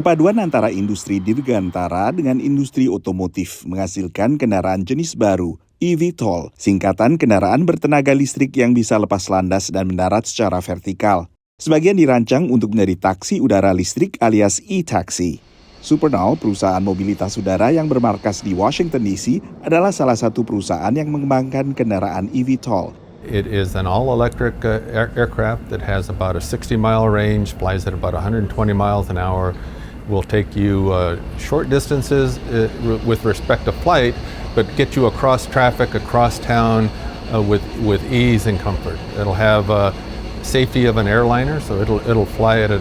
Perpaduan antara industri dirgantara dengan industri otomotif menghasilkan kendaraan jenis baru, eVTOL, singkatan kendaraan bertenaga listrik yang bisa lepas landas dan mendarat secara vertikal. Sebagian dirancang untuk menjadi taksi udara listrik alias e-taxi. Supernaw, perusahaan mobilitas udara yang bermarkas di Washington DC, adalah salah satu perusahaan yang mengembangkan kendaraan eVTOL. It is an all-electric aircraft that has about a 60-mile range, flies at about 120 miles an hour, will take you short distances with respect to flight, but get you across traffic, across town with ease and comfort. It'll have safety of an airliner, so it'll fly it'll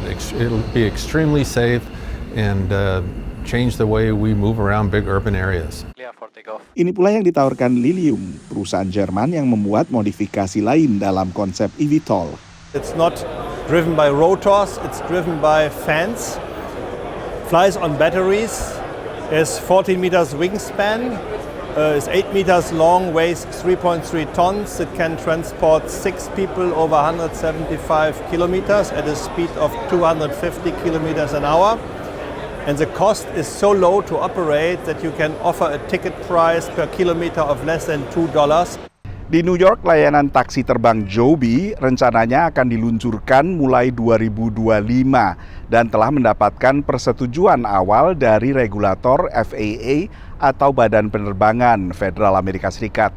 be extremely safe and change the way we move around big urban areas. Ini pula yang ditawarkan Lilium, perusahaan Jerman yang membuat modifikasi lain dalam konsep eVTOL. It's not driven by rotors, it's driven by fans. Flies on batteries, has 14 meters wingspan, is 8 meters long, weighs 3.3 tons. It can transport 6 people over 175 kilometers at a speed of 250 kilometers an hour. And the cost is so low to operate that you can offer a ticket price per kilometer of less than $2. Di New York, layanan taksi terbang Joby rencananya akan diluncurkan mulai 2025 dan telah mendapatkan persetujuan awal dari regulator FAA atau Badan Penerbangan Federal Amerika Serikat.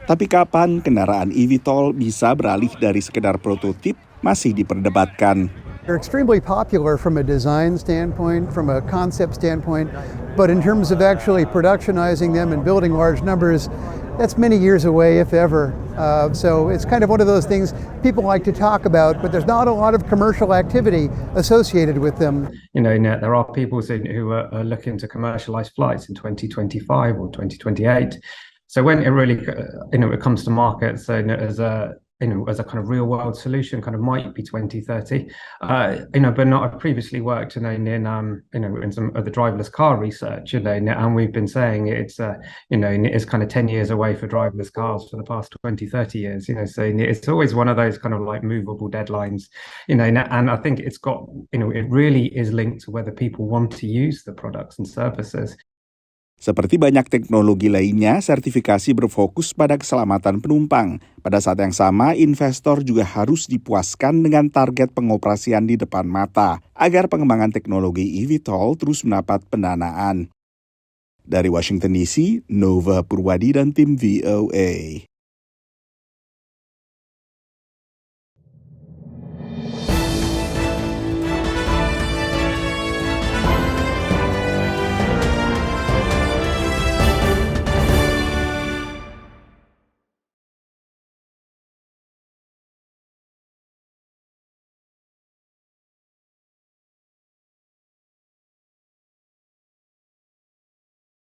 Tapi kapan kendaraan eVTOL bisa beralih dari sekedar prototip masih diperdebatkan. They're extremely popular from a design standpoint, from a concept standpoint, but in terms of actually productionizing them and building large numbers, that's many years away, if ever. So it's kind of one of those things people like to talk about, but there's not a lot of commercial activity associated with them. You know, there are people who are looking to commercialize flights in 2025 or 2028. So when it really, it comes to market, so as a kind of real world solution, kind of might be 2030. But not. I've previously worked in some of the driverless car research, and we've been saying it's it's kind of 10 years away for driverless cars for the past 20, 30 years. So it's always one of those kind of like movable deadlines. And I think it's got it really is linked to whether people want to use the products and services. Seperti banyak teknologi lainnya, sertifikasi berfokus pada keselamatan penumpang. Pada saat yang sama, investor juga harus dipuaskan dengan target pengoperasian di depan mata, agar pengembangan teknologi eVTOL terus mendapat pendanaan. Dari Washington DC, Nova Purwadi dan tim VOA.